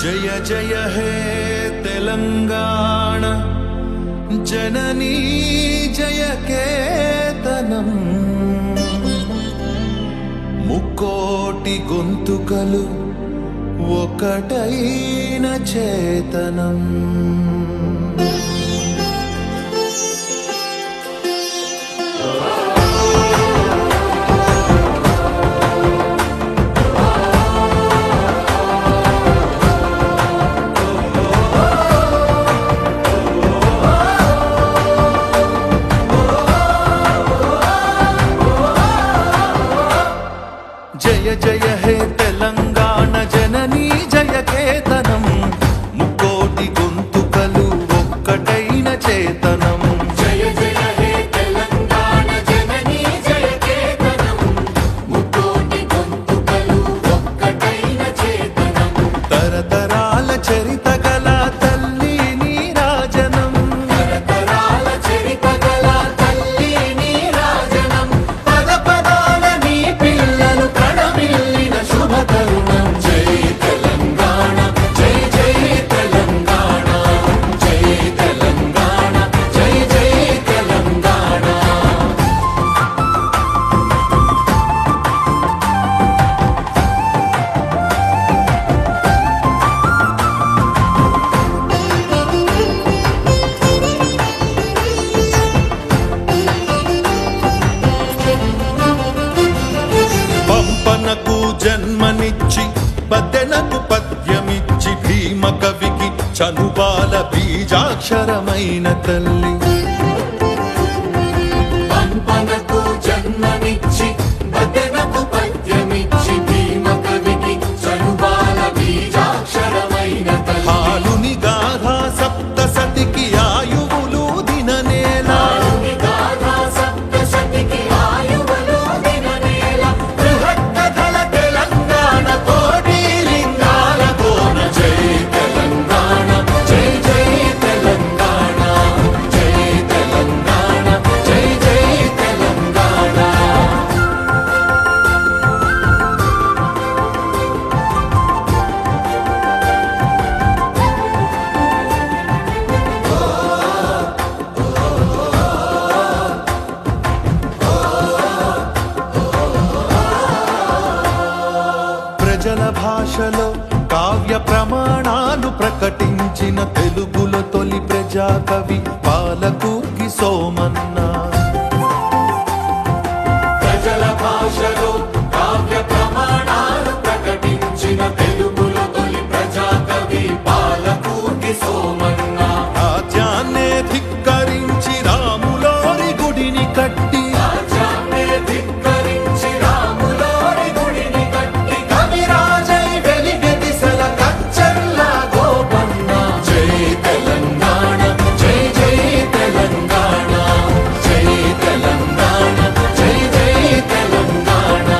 జయ జయ హే తెలంగాణ జననీ జయ కేతనం ముక్కోటి గొంతుకలు ఒకటైన చేతనం. జయ జయ హే తెలంగాణ జననీ జయ కేతనం ముక్కోటి గొంతుకలు ఒక్కటైన చేతనం. జయ జయ హే తెలంగాణ జననీ జయ కేతనం ముక్కోటి గొంతుకలు ఒక్కటైన చేతనం. తరతరాల చరిత గల తల్లి నీరాజనం, తరతరాల చరిత గల తల్లి నీరాజనం. పద పదాల నీ పిల్లలు ప్రణమిల్లిన శుభ తరుణం. జై తెలంగాణ జై జై తెలంగాణ జై తెలంగాణ జై జై తెలంగాణ. పంపనకు జన్మనిచ్చి పద్దెనకు పద్యమిచ్చి భీమ కవికి చనుబాల బీజాక్షరమైన తల్లి. పంపనకు జన్మనిచ్చి బదెనకు పద్యమిచ్చి భీమ కవికి చనుబాల బీజాక్షరమైన తల్లి. హాలుని గాథా సప్తసతికి ఆయువులు దిననేల, ఆయుని గాథా సప్తశతికి ఆయువులు దిననేల. బృహత్కథల తెలంగాణ కోటి లింగాల కోన. జై తెలంగాణ జై జై తెలంగాణ జై తెలంగాణ జై జై తెలంగాణ. ప్రజల భాషలో కావ్య ప్రమాణాలు ప్రకటించిన తెలుగులో తొలి ప్రజాకవి పాలకుర్తి సోమన్న. ప్రజల భాషలో కావ్య ప్రమాణాలు ప్రకటించిన తెలుగులో తొలి ప్రజాకవి పాలకుర్తి సోమన్న. రాజ్యాన్నే ధిక్కరించి రాములోరి గుడిని కట్టి, రాజ్యాన్నే ధిక్కరించి రాములోరి గుడిని కట్టి కవిరాజై వెలిగె దిశల కచ్చర్ల గోపన్న. జై తెలంగాణ జై జై తెలంగాణ జై తెలంగాణ జై జై తెలంగాణ.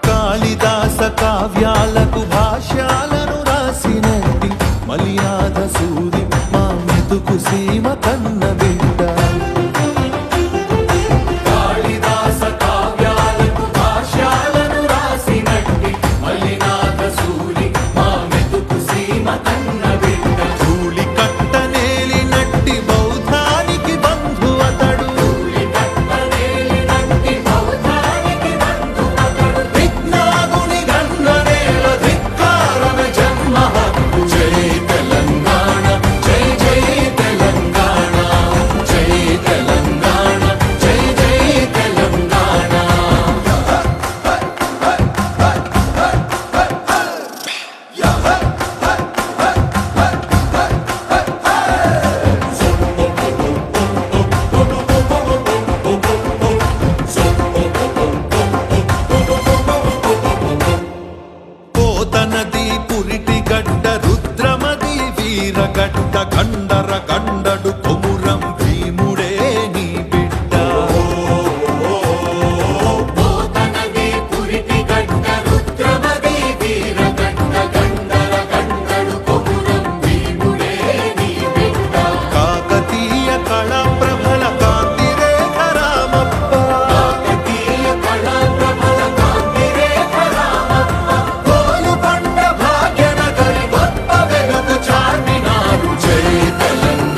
కాళిదాస కావ్యాలకు భాష్యాలను రాసినట్టి మలినాథ సూరి మా మెతుకు సీమ కన్న బిడ్డ. కాళిదాస కావ్యాలకు భాష్యాలను రాసినట్టి మల్లినాథ సూరి మా మెతుకు సీమ కన్న బిడ్డ. ధూళి కట్టనేలినట్టి బౌద్ధానికి బంధు అతడు, ధూళి కట్టనేలినట్టి బౌద్ధానికి బంధు అతడు. విజ్ఞానుని గన్న నేల ధిక్క గండర గండడు కొమురం భీముడే నీ బిడ్డ పోతనది పురిటి గడ్డ రుద్రమది వీరగడ్డ గండర గండడు కొమురం భీముడే నీ బిడ్డ కాకతీయ కళా ప్రభల కాంతి రేఖ రామప్ప కాకతీయ కళా ప్రబల కాంతి రేఖ రామప్ప గోలుకొండ భాగ్యనగరి గొప్ప వెలుగు చార్మినారు జై తెలంగాణ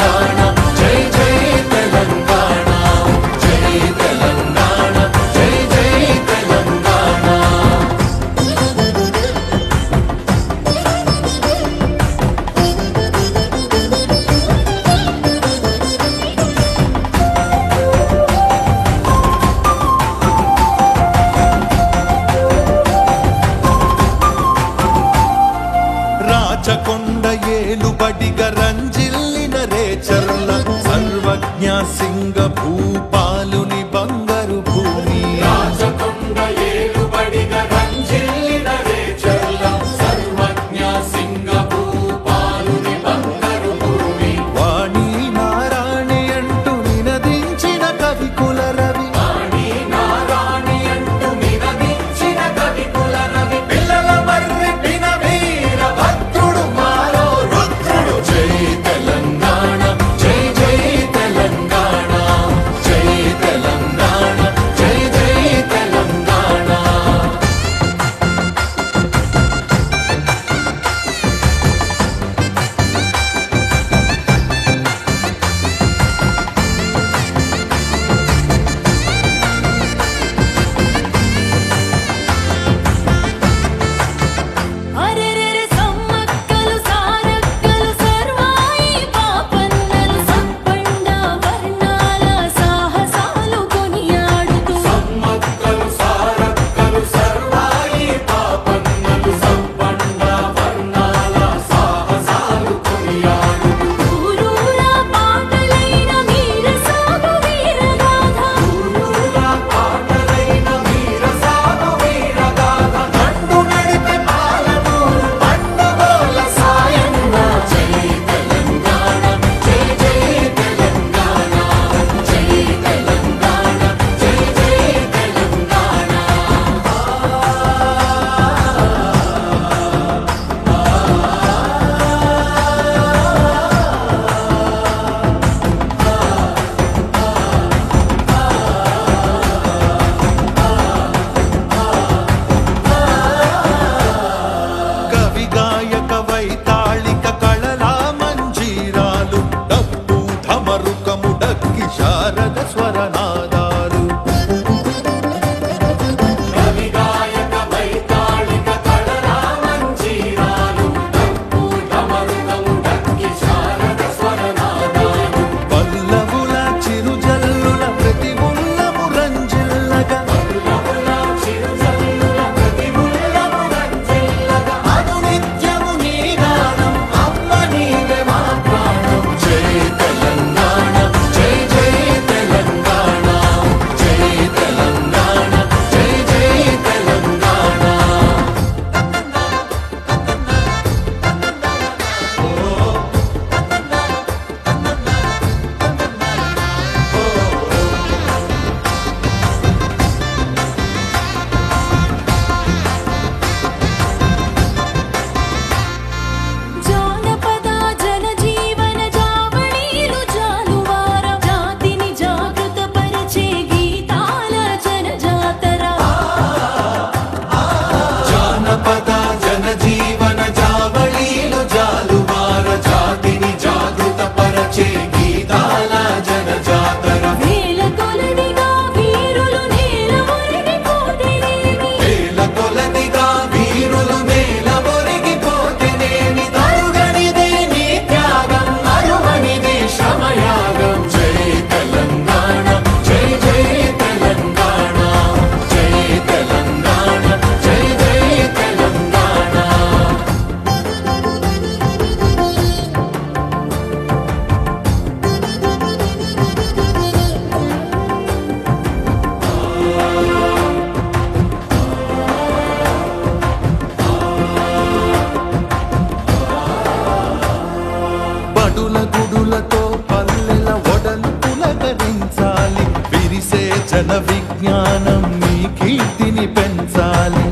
జన విజ్ఞానం నీ కీర్తిని పెంచాలి.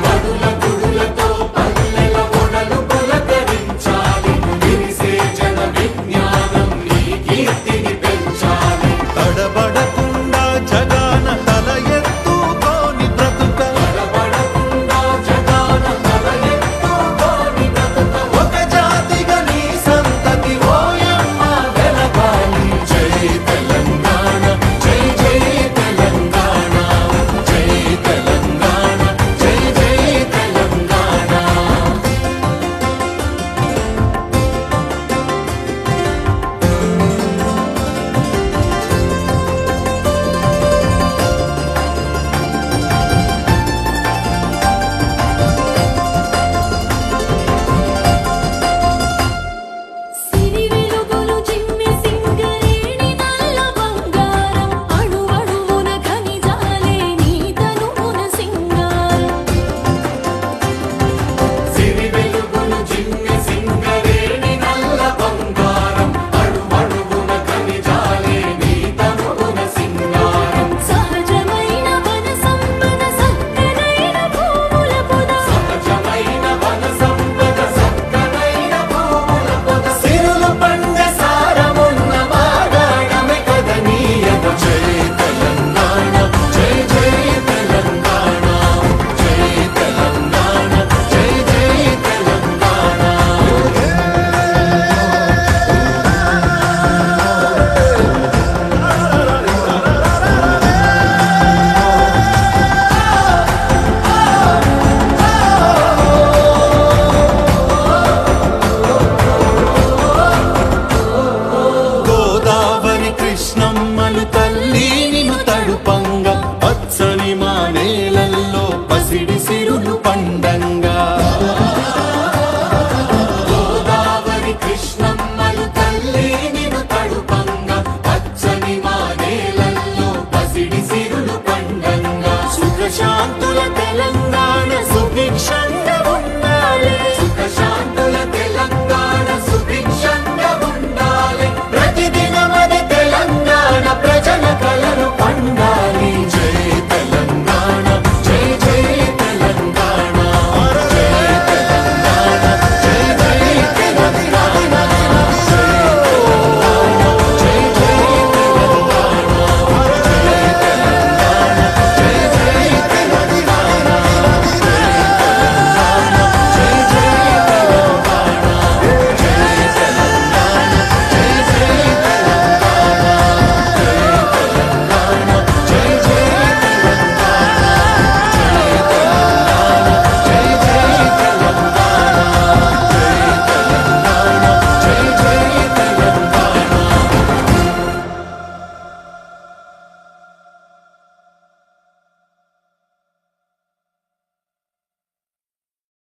పడుల గుడులతో పల్లెల ఒడలు పులకరించాలి. విరిసే జన విజ్ఞానం నీ కీర్తిని పెంచాలి. తడబడకుండా జగాన తల ఎత్తుకోని బ్రతుక, తడబడకుండా జగాన తల ఎత్తుకోని బ్రతుక. ఒక జాతిగా నీ సంతతి ఓయమ్మ వెలగాలి. జై తెలంగాణ, జై జై తెలంగాణ, జై తెలంగాణ, జై జై తెలంగాణ. సిరి వెలుగులు చిమ్మి సింగరేణి నల్ల బంగారం అణువణువున ఖనిజాలే నీ తనువున సింగారం. సిరి వెలుగులు జిమ్మి సింగరేణి నల్ల బంగారం అణువణువున ఖనిజాలే నీ తనువున సింగారం. సహజమైన వన సంపద సక్కనైన భూముల పొద, సహజమైన వన సంపద సక్కనైన భూముల పొద. సిరులు పండే సారమున్న వాగాడమే కదనీయత. జై తెలంగాణ, జై జై తెలంగాణ, జై తెలంగాణ, జై జై తెలంగాణ. గోదావరి కృష్ణమ్మలు తల్లి నిన్ను తడుపంగా, పచ్చని మా నేలల్లో పసిడి సిరులు పండంగా. గోదావరి కృష్ణమ్మలు తల్లి నిన్ను తడుపంగా, పచ్చని మా నేలల్లో పసిడి సిరులు పండంగా. సుఖశాంతుల తెలంగాణ సుభిక్షంగా ఉండాలి. సుఖశాంతుల